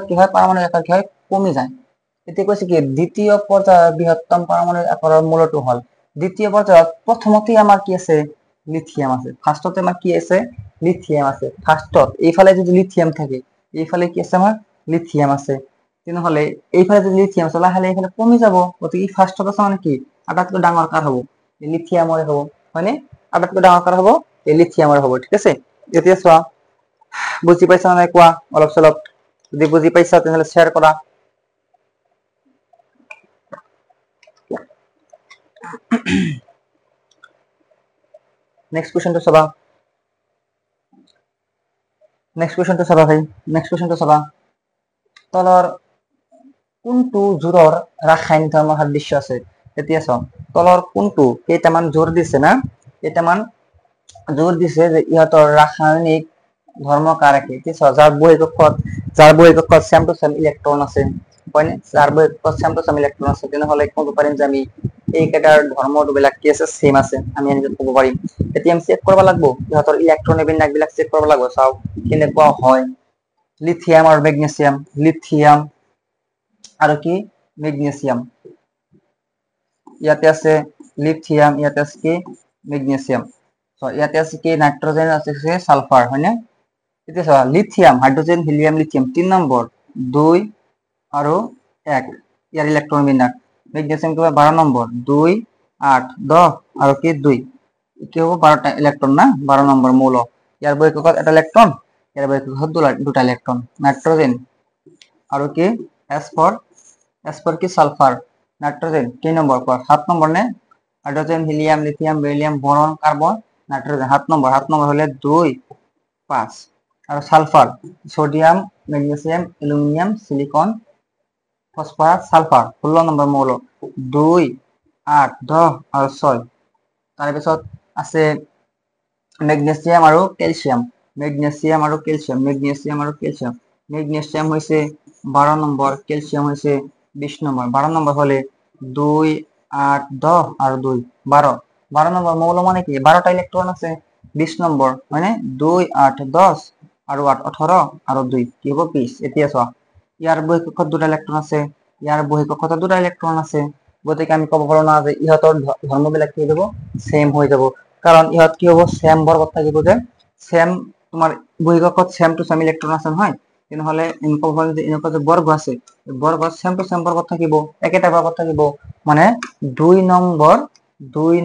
কি হয়, পাৰমাণৱিক আকাৰ কি হয় কমি যায়। এতিয়া কৈছে কি দ্বিতীয় পৰ্যায়ৰ বৃহত্তম পাৰমাণৱিক আকাৰৰ মূলটো হ'ল, দ্বিতীয় পৰ্যায়ত প্ৰথমতেই আমাৰ কি আছে লিথিয়াম আছে, ফাৰ্ষ্টতে আমাৰ কি আছে লিথিয়াম আছে। ফাৰ্ষ্টত এইফালে যদি লিথিয়াম থাকে, এইফালে কি আছে আমাৰ লিথিয়াম আছে, তেনেহ'লে এইফালে যদি লিথিয়াম আছে লাহে লাহে এইফালে কমি যাব। গতিকে ফাৰ্ষ্টত আছে মানে কি আটাইতকৈ ডাঙৰ কাৰ হ'ব, লিথিয়ামৰে হ'ব, হয়নে? আটাইতকৈ ডাঙৰ কাৰ হ'ব লিথিয়ামৰে হ'ব, ঠিক আছে। এতিয়া চোৱা বুজি পাইছা নে নাই কোৱা অলপ চলপ? যদি বুজি পাইছা তেনেহ'লে শ্বেয়াৰ কৰা। নেক্সট কুৱেশ্যনটো চাবা, ভাই নেক্সট কুৱেশ্যনটো চাবা। তলৰ কোনটো জোৰৰ ৰাসায়নিক ধৰ্মৰ সাদৃশ্য আছে? এতিয়া চাওঁ তলৰ কোনটো কেইটামান জোৰ দিছে না, কেইটামান জোৰ দিছে যে ইহঁতৰ ৰাসায়নিক ধৰ্ম কাৰ একে। যাৰ বহিঃকক্ষত চেম টু চেম ইলেক্ট্ৰন আছে, হয়নে? যাৰ বহিঃকক্ষত চেম টু চেম ইলেক্ট্ৰন আছে, তেনেহ'লে ক'ব পাৰিম যে আমি এইকেইটাৰ ধৰ্মবিলাক কি আছে চেম আছে, আমি এনেকে ক'ব পাৰিম। এতিয়া আমি চেক কৰিব লাগিব ইহঁতৰ ইলেক্ট্ৰন বিন্যাসবিলাক চেক কৰিব লাগিব। চাওঁ কেনেকুৱা হয়। লিথিয়াম আৰু মেগনেছিয়াম, লিথিয়াম আৰু কি মেগনেছিয়াম, ইয়াতে আছে লিথিয়াম, ইয়াতে আছে কি মেগনেছিয়াম, ইয়াতে আছে কি নাইট্ৰজেন, আছে সালফাৰ, হয়নে? এতিয়া চোৱা lithium, hydrogen, helium, lithium 3 number 2 আৰু 1 ইয়াৰ ইলেক্ট্ৰন বিন্যাস। মেগনেছিয়াম কিবা 12 নম্বৰ 2 8 10 আৰু কি 2, কি হ'ব 12টা ইলেক্ট্ৰন না, 12 নম্বৰ মৌল। ইয়াৰ বহিঃকক্ষত এটা ইলেক্ট্ৰন, ইয়াৰ বহিঃকক্ষত দুটা ইলেক্ট্ৰন। নাইট্ৰজেন আৰু কি এছ ফৰ কি সালফাৰ, নাইট্ৰজেন কেই নম্বৰ কোৱা 7 নম্বৰ নে? Hydrogen, helium, lithium, beryllium, boron, carbon, nitrogen 7 number, 7 number হলে 2 5 আৰু sulphur sodium, magnesium, aluminium, silicon, phosphorus, sulphur 16 number মৌল 2 8 10 আৰু 6। তাৰপিছত আছে মেগনেছিয়াম আৰু কেলছিয়াম, মেগনেছিয়াম হৈছে 12 নম্বৰ, কেলছিয়াম হৈছে 20 নম্বৰ। 12 নম্বৰ হলে 2 8 10 আৰু 2 12, 12 নম্বৰ মৌল মানে কি 12টা ইলেক্ট্ৰন আছে। 20 নম্বৰ মানে 2 8 10 আৰু 8 18 আৰু 2 কি হ'ব 20। এতিয়া চোৱা ইয়াৰ বহিঃকক্ষত দুটা ইলেক্ট্ৰন আছে, ইয়াৰ বহিঃকক্ষত দুটা ইলেক্ট্ৰন আছে, গতিকে আমি ক'ব পাৰো না যে ইহঁতৰ ধৰ্মবিলাক কি হ'ব সেম হৈ যাব, কাৰণ ইহঁত কি হ'ব সেম বৰ্গত থাকিব। যে সেম তোমাৰ বহিঃকক্ষত সেম টু সেম ইলেক্ট্ৰন আছে নহয়, তেনেহ'লে এনেকুৱা যে বৰ্গ আছে, বৰ্গত সেম টু সেম বৰ্গত থাকিব, একেটা বৰ্গত থাকিব, মানে 2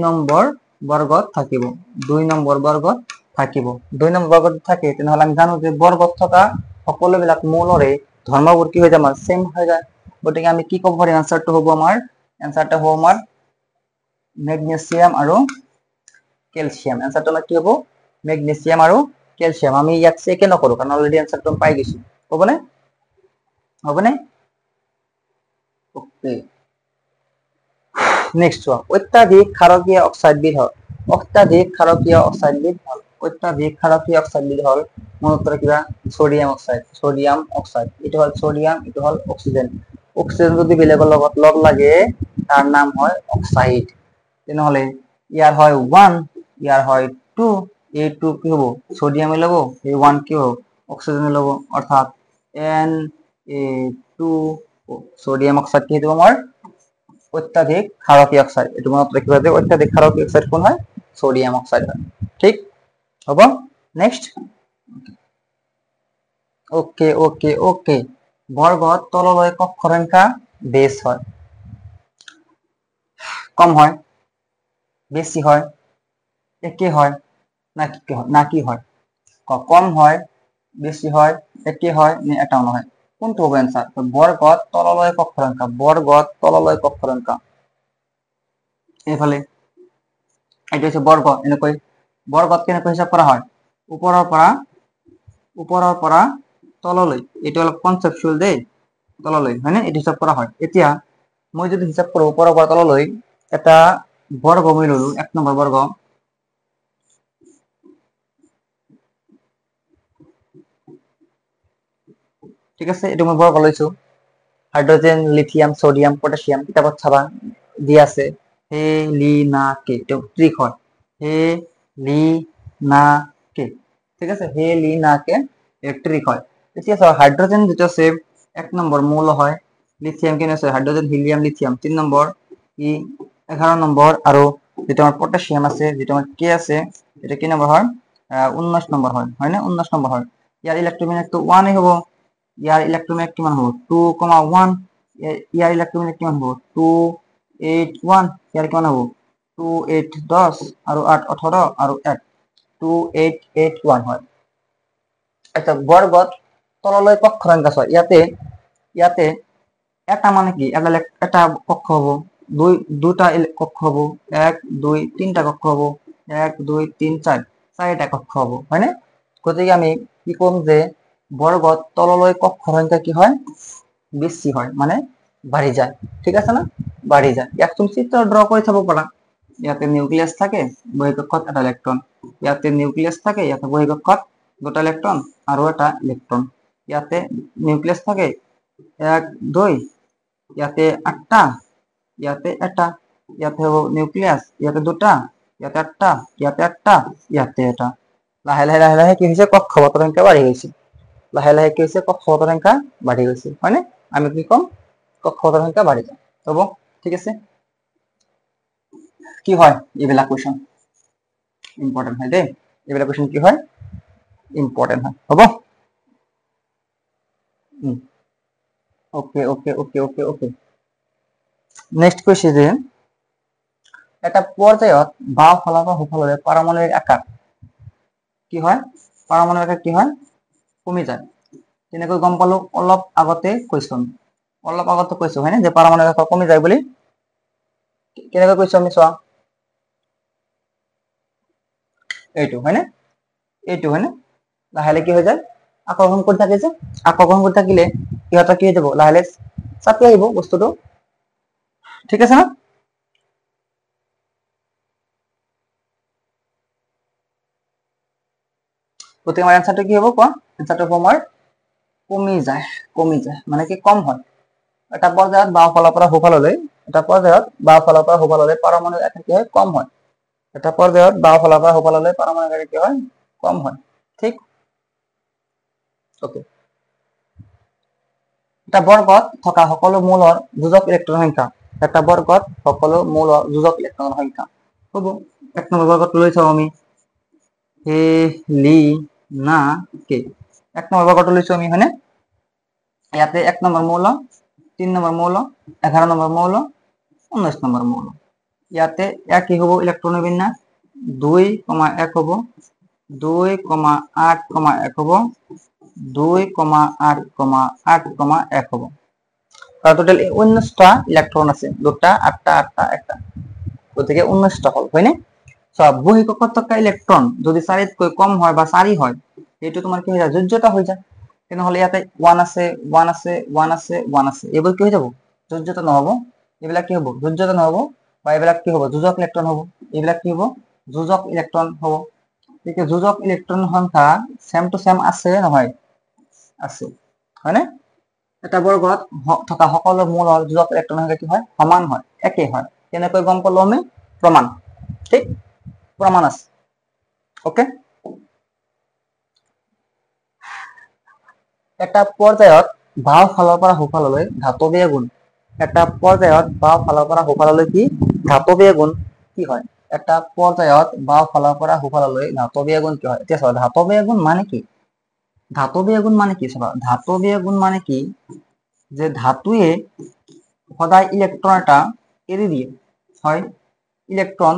নম্বৰ বৰ্গত থাকিব, 2 নম্বৰ বৰ্গত থাকিব। 2 নম্বৰ বৰ্গত থাকে, তেনেহ'লে আমি জানো যে বৰ্গত থকা সকলোবিলাক মৌলৰে ধৰ্মবোৰ কি হৈ যায় আমাৰ সেম হৈ যায়। গতিকে আমি কি ক'ব পাৰি এনসাৰটো হ'ব আমাৰ মেগনেছিয়াম আৰু কেলছিয়াম। এনসাৰটো আমাৰ কি হ'ব মেগনেছিয়াম আৰু কেলছিয়াম। আমি ইয়াত চেকে নকৰো কাৰণ অলৰেডি এনসাৰটো পাই গৈছো। হ'বনে? ওকে, নেক্সট চোৱা অত্যাধিক ক্ষাৰকীয় অক্সাইডবিধ হ'ল। অত্যাধিক ক্ষাৰকীয় অক্সাইডবিধ হ'ল মনত ৰাখিবা সোডিয়াম অক্সাইড। এইটো হ'ল সোডিয়াম, এইটো হ'ল অক্সিজেন। অক্সিজেন যদি বেলেগৰ লগত লগ লাগে তাৰ নাম হয় অক্সাইড। তেনেহ'লে ইয়াৰ হয় 1 ইয়াৰ হয় 2, এই 2 কি হব সোডিয়ামে ল'ব, এই 1 কি হব অক্সিজেনে ল'ব, অর্থাৎ Na2 সোডিয়াম অক্সাইড কি হব আমার অত্যাধিক ক্ষারকীয় অক্সাইড। এটা মনে রাখতে হবে, অত্যাধিক ক্ষারকীয় অক্সাইড কোন হয় সোডিয়াম অক্সাইড হয়। ঠিক হবো। নেক্সট ওকে ওকে ওকে বর্গত তললয় কক্ষরেখা বেস হয়, কম হয়, বেশি হয়, একে হয়, নাকি হয়, কম হয়, বেশি হয়, একে হয়, এটাও নয়, কোনটা হবে অ্যান্সার? বর্গত তললয় কক্ষরেখা, বর্গত তললয় কক্ষরেখা এইফালে এটা হচ্ছে বর্গ, এনেকৈ বর্গত কেনেকৈ হিসাব করা হয় ওপৰৰ পৰা তললৈ, এটা অলপ কনসেপচুয়াল দেই, তললৈ হয় না, এটা হিসাব করা হয়। এতিয়া মই যদি হিসাব কৰো ওপৰৰ পৰা তললৈ, এটা বৰ্গ মই ললো 1 নম্বৰ বর্গ, ঠিক আছে, এটা মই বর্গ লৈছো। হাইড্রোজেন, লিথিয়াম, সোডিয়াম, পটাশিয়াম কিতাবত চাবা দি আছে হে লি না কে, এটা ট্রিক হয় হে লি না কে, ঠিক আছে, হে লি না কে ট্রিক হয়। এতিয়া চাও হাইড্রোজেন যেটা আছে 1 নম্বর মৌল হয়, লিথিয়াম কেন আছে হাইড্রোজেন, হিলিয়াম, লিথিয়াম 3 নম্বর, ই 11 নম্বর, আর যেটা আমার পটাশিয়াম আছে, যেটা আমার কে আছে, এটা কি নম্বর হয় 19 নম্বর হয়, হয় না 19 নম্বর হয়। ইয়ার ইলেকট্রোম্যাগনেট তো 1 হবো, ইয়ার ইলেকট্রোম্যাগনেট কিমান হবো 2,1, ইয়ার ইলেকট্রোম্যাগনেট কিমান হবো 281, ইয়ার কিমান হবো 2 8 10 আৰু 8 18 আৰু 1 2881 হয়। আচ্ছা বর্গত তললৈ কক্ষরেখা হয়, ইয়াতে এটা মানে কি এটা কক্ষ হবো, দুটা কক্ষ হবো, 1 2 3টা কক্ষ হবো, 1 2 3 4 4টা কক্ষ হবো, হয় না? গতিকে আমি কি কম যে বর্গত তললৈ কক্ষরেখা কি হয় বেশি হয়, মানে বাড়ি যায়, ঠিক আছে না, বাড়ি যায়। এখন চিত্র ড্র করে থাকবো পারা, ইয়াতে নিউক্লিয়াস থাকে, বহিঃকক্ষত এটা ইলেকট্রন, ইয়াতে নিউক্লিয়াস থাকে, ইয়াতে বহিঃকক্ষত দুটা ইলেকট্রন আর এটা ইলেকট্রন, ইয়াতে নিউক্লিয়াস থাকে 1 2, ইয়াতে 8টা, ইয়াতে এটা, ইয়াতে হবো নিউক্লিয়াস, ইয়াতে দুটা, ইয়াতে 8টা, ইয়াতে একটা, ইয়াতে এটা। লাহে লাহে লাহে লাহে কি হয়েছে কক্ষপথ সংখ্যা বাড়ি গেছে, লাহে লাহে কি হয়েছে কক্ষপথ সংখ্যা বাড়ি গেছে, হয় না? আমি কি কম কক্ষপথ সংখ্যা বাড়ি যায় হবো, ঠিক আছে। কি হয় এইবিলাক কুৱেশ্যন ইম্পৰ্টেণ্ট হয় দেই, এইবিলাক কুৱেশ্যন কি হয় ইম্পৰ্টেণ্ট হয়, হ'ব। Okay okay okay okay okay next question যে এটা পৰ্যায়ত বাওঁ ফালৰ পৰা সোঁফাললৈ পাৰমাণৱিক আকাৰ কি হয়, পাৰমাণৱিক আকাৰ কি হয় কমি যায়। তেনেকৈ গম পালো অলপ আগতে কৈছো, হয় নে যে পাৰমাণৱিক আকাৰ কমি যায় বুলি, কেনেকৈ কৈছো আমি চোৱা, এইটো হয় নে, এইটো হয় নে, লাহে লাহে কি হৈ যায় আকৰ্ষণ কৰি থাকে, যে আকৰ্ষণ কৰি থাকিলে সিহঁতৰ কি হৈ যাব লাহে লাহে চাপি আহিব বস্তুটো, ঠিক আছে না। গতিকে আমাৰ এনসাৰটো কি হ'ব কোৱা, এনসাৰটো হ'ব আমাৰ কমি যায় মানে কি কম হয়। এটা পৰ্যায়ত বাওঁ ফালৰ পৰা সোঁফাললৈ, এটা পৰ্যায়ত বাওঁ ফালৰ পৰা সোঁফাললৈ পাৰমাণৱিক আকাৰ কি হয় কম হয়, এটা পৰ্যায়ত বাওঁ ফালৰ পৰা সোঁফাললৈ পাৰমাণৱিক আকাৰ কি হয় কম হয়, ঠিক ওকে। এটা বৰ্গত থকা সকলো মৌলৰ যোজক ইলেক্ট্ৰন সংখ্যা, এটা বৰ্গত সকলো মৌলৰ যোজক ইলেক্ট্ৰনৰ সংখ্যা হ'ব। 1 নম্বৰ বৰ্গত লৈ চাওঁ আমি হে লি না কে, 1 নম্বৰ বৰ্গটো লৈছো আমি, হয়নে? ইয়াতে 1 নম্বৰ মৌল, 3 নম্বৰ মৌল, 11 নম্বৰ মৌল, 19 নম্বৰ মৌল, ইয়াতে কি হ'ব ইলেক্ট্ৰনৰ বিন্যাস 2,1 হ'ব, 2,8,1 হ'ব, 2,8,8,1 হ'ব। টোটাল 19টা ইলেক্ট্রন আছে, 2টা 8টা 8টা 1টা, গতিকে 19টা হল, হয়নে? সব বহিঃকক্ষত থকা ইলেক্ট্রন যদি 4তকৈ কম হয় বা 4 হয়, এইটো তোমাৰ কি হৈ যায় যোজ্যতা হৈ যায়, তেনেহলে ইয়াতে 1 আছে 1 আছে 1 আছে 1 আছে, এইবোৰ কি হৈ যাব যোজ্যতা নহব, এইবিলাক কি হ'ব যোজ্যতা নহব, বা এইবিলাক কি হ'ব যোজক ইলেক্ট্রন হ'ব, এইবিলাক কি হ'ব যোজক ইলেক্ট্রন হ'ব। ঠিক আছে, যোজক ইলেক্ট্রন সংখ্যা সেম টু সেম আছে নহয়, আছে, হয়নে? এটা বৰ্গত থকা সকলো মৌলৰ যোজক ইলেক্ট্ৰন সংখ্যা কি হয় সমান হয়, একে হয়, কেনেকৈ গম পালো আমি প্ৰমাণ, ঠিক প্ৰমাণ আছে। ওকে, এটা পৰ্যায়ত বাওঁ ফালৰ পৰা সোঁফাললৈ ধাতৱীয় গুণ, এটা পৰ্যায়ত বাওঁ ফালৰ পৰা সোঁফাললৈ কি ধাতৱীয় গুণ কি হয়? এটা পৰ্যায়ত বাওঁ ফালৰ পৰা সোঁফাললৈ ধাতৱীয় গুণ কি হয়? এতিয়া চোৱা, ধাতৱীয় গুণ মানে কি? ধাতৱীয় গুণ মানে কি? চাবা, ধাতৱীয় গুণ মানে কি, যে ধাতুৱে সদায় ইলেক্ট্ৰন এটা এৰি দিয়ে। হয়, ইলেক্ট্ৰন,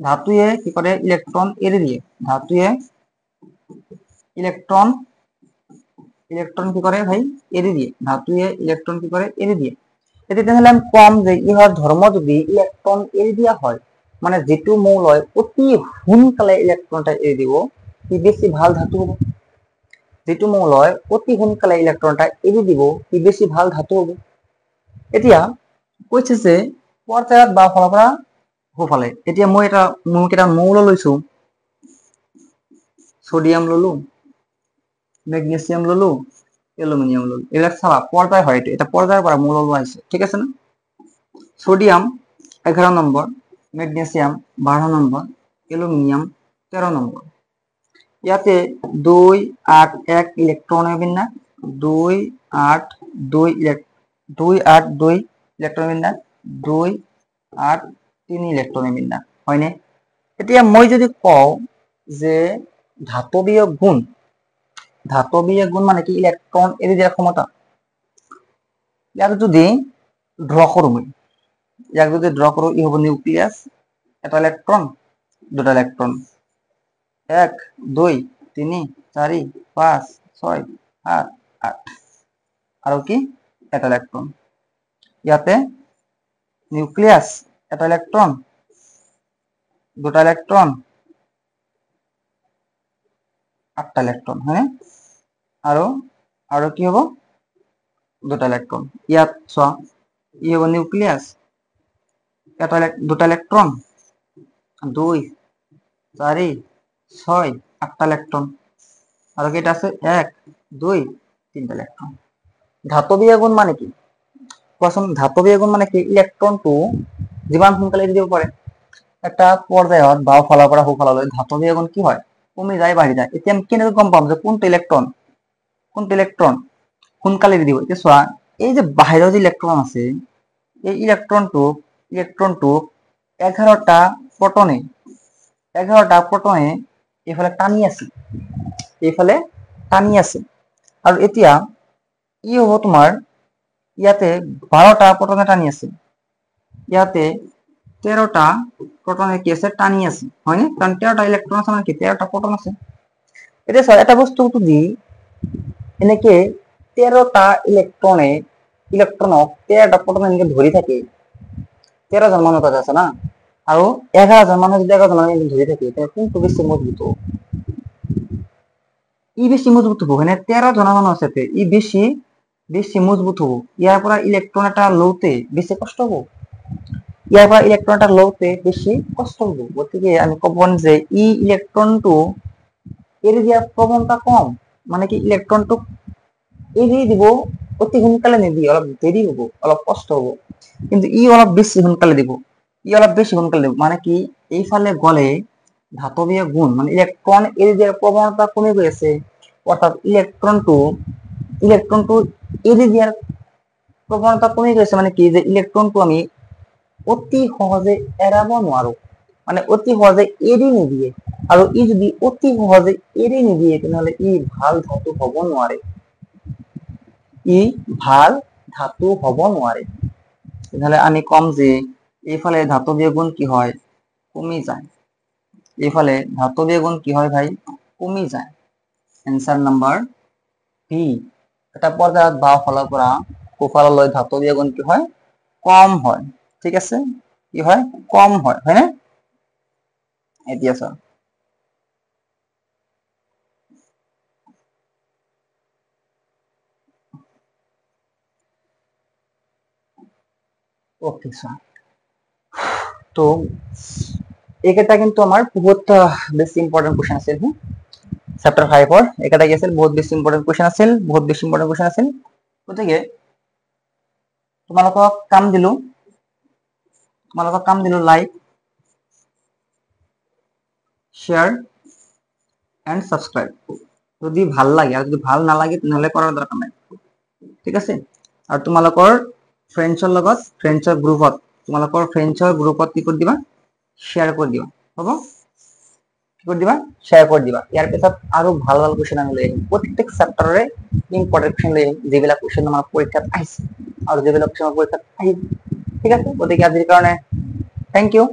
ধাতুৱে কি কৰে? ইলেক্ট্ৰন এৰি দিয়ে। ধাতুৱে ইলেক্ট্ৰন কি কৰে ভাই? এৰি দিয়ে। ধাতুৱে ইলেক্ট্ৰন কি কৰে? এৰি দিয়ে। এতিয়া তেনেহ'লে আমি কম যে ইহৰ ধৰ্ম যদি ইলেক্ট্ৰন এৰি দিয়া হয়, মানে যিটো মৌলয় অতি সোনকালে ইলেক্ট্ৰন এটা এৰি দিব, সি বেছি ভাল ধাতু হ'ব। যিটো মৌলয় অতি সোনকালে ইলেক্ট্ৰন এটা এৰি দিব, সি বেছি ভাল ধাতু হ'ব। এতিয়া কৈছে যে পৰ্যায়ত বাওঁ ফালৰ পৰা সোঁফালে। এতিয়া মই কেইটা মৌল লৈছো, সোডিয়াম ললো, মেগনেছিয়াম ললো, এলুমিনিয়াম ললো। এইবিলাক চাবা পৰ্যায় হয়, এটা পৰ্যায়ৰ পৰা মৌল লোৱা হৈছে। ঠিক আছে না? Sodium 11 number, magnesium 12 number, aluminium 13 number. ইয়াতে 2, 8, 1 ইলেক্ট্ৰনৰ বিন্যাস, 2, 8, 2 ইলেক্ট্ৰনৰ বিন্যাস, 2, 8, 3 ইলেক্ট্ৰনৰ বিন্যাস। হয়নে? এতিয়া মই যদি কওঁ যে ধাতৱীয় গুণ মানে কি? ইলেক্ট্ৰন এৰি দিয়াৰ ক্ষমতা। ইয়াক যদি ড্ৰ কৰো, ই হ'ব নিউক্লিয়াছ, এটা ইলেক্ট্ৰন, দুটা ইলেক্ট্ৰন, 1, 2, 3, 4, 5, 6, 7, 8 আৰু কি? এটা ইলেক্ট্ৰন। ইয়াতে নিউক্লিয়াছ, এটা ইলেক্ট্ৰন, দুটা ইলেক্ট্ৰন, 8টা ইলেক্ট্ৰন। হয়নে? আৰু কি হ'ব? দুটা ইলেক্ট্ৰন। ইয়াত চোৱা, ই হ'ব নিউক্লিয়াছ, দুটা ইলেক্ট্ৰন, 2, 4, 6, 8টা ইলেক্ট্ৰন। আৰু কেইটা আছে? 1, 2, 3টা ইলেক্ট্ৰন। ধাতৱীয় গুণ মানে কি? কোৱাচোন, ধাতৱীয় গুণ মানে কি? ইলেক্ট্ৰনটো যিমান সোনকালে এৰি দিব পাৰে। এটা পৰ্যায়ত বাওঁ ফালৰ পৰা সোঁফাললৈ ধাতৱীয় গুণ কি হয়? কমি যায়, বাঢ়ি যায়। এতিয়া আমি কেনেকৈ গম পাম যে কোনটো ইলেক্ট্ৰন সোনকালে এৰি দিব? এতিয়া চোৱা, এই যে বাহিৰৰ যে ইলেক্ট্ৰন আছে, এই ইলেক্ট্ৰনটো 11টা প্ৰটনে এইফালে টানি আছে। আৰু এতিয়া ই হ'ব তোমাৰ, ইয়াতে 12টা প্ৰটনে টানি আছে, ইয়াতে 13টা প্ৰটনে কি আছে? টানি আছে। হয়নে? কাৰণ 13টা ইলেক্ট্ৰন আছে মানে কি? 13টা প্ৰটন আছে। এতিয়া চোৱা, এটা বস্তু যদি এনেকে 13টা ইলেক্ট্ৰনক 13টা প্ৰটনে এনেকে ধৰি থাকে, 13জন মানুহ তাতে আছে না, আৰু 11জন মানুহ যদি 11জন মানুহ ধৰি থাকে, কোনটো বেছি মজবুত হ'ব? ই বেছি মজবুত হ'ব। হয়নে? 13জন মানুহ আছে, ই বেছি মজবুত হ'ব। ইয়াৰ পৰা ইলেক্ট্ৰন এটা লওঁতে বেছি কষ্ট হ'ব। গতিকে আমি ক'ব পাৰিম যে ই ইলেক্ট্ৰনটো এৰি দিয়াৰ প্ৰৱণতা কম। মানে কি? ইলেক্ট্ৰনটোক এৰি দিব, অতি সোনকালে নিদিয়ে, অলপ দেৰি হ'ব, অলপ কষ্ট হ'ব। কিন্তু ই অলপ বেছি সোনকালে দিব। মানে কি? এইফালে গ'লে ধাতৱীয় গুণ মানে ইলেক্ট্ৰন এৰি দিয়াৰ প্ৰৱণতা কমি গৈ আছে, অৰ্থাৎ ইলেক্ট্ৰনটো এৰি দিয়াৰ প্ৰৱণতা কমি গৈছে। মানে কি? যে ইলেক্ট্ৰনটো আমি অতি সহজে এৰাব নোৱাৰো, মানে অতি সহজে এৰি নিদিয়ে। আৰু ই যদি অতি সহজে এৰি নিদিয়ে, তেনেহ'লে ই ভাল ধাতু হ'ব নোৱাৰে। তেনেহ'লে আমি কম যে এইফালে ধাতৱীয় গুণ কি হয়? কমি যায়। এইফালে ধাতৱীয় গুণ কি হয় ভাই? কমি যায়। Answer number B. এটা পৰ্যায়ত বাওঁ ফালৰ পৰা সোঁফাললৈ ধাতৱীয় গুণ কি হয়? কম হয়। ঠিক আছে? কি হয়? কম হয়। হয়নে? এতিয়া চোৱা, ওকে চোৱা, তো এইকেইটা কিন্তু আমাৰ বহুত বেছি ইম্পৰ্টেণ্ট কুৱেশ্যন আছিল। চেপ্টাৰ 5-ৰ এইকেইটা কি আছিল? বহুত বেছি ইম্পৰ্টেণ্ট কুৱেশ্যন আছিল। গতিকে তোমালোকক কাম দিলো, লাইক শেয়াৰ এণ্ড ছাবস্ক্ৰাইব। যদি ভাল লাগে আৰু যদি ভাল নালাগে তেনেহ'লে কৰাৰ দৰকাৰ নাই, ঠিক আছে। আৰু তোমালোকৰ ফ্ৰেণ্ডছৰ লগত ফ্ৰেণ্ডছৰ গ্ৰুপত কি কৰি দিবা, শ্বেয়াৰ কৰি দিবা, হ'ব। কি কৰি দিবা, শ্বেয়াৰ কৰি দিবা। ইয়াৰ পিছত আৰু ভাল ভাল কুৱেশ্যন আমি লৈ আহিম, প্ৰত্যেক চেপ্টাৰৰে ইম্পৰ্টেণ্ট কুৱেশ্যন লৈ আহিম, যিবিলাক কুৱেশ্যন আমাৰ পৰীক্ষাত আহিছে আৰু যিবিলাক কুৱেশ্যন পৰীক্ষাত আহিব, ঠিক আছে। গতিকে আজিৰ কাৰণে থেংক ইউ।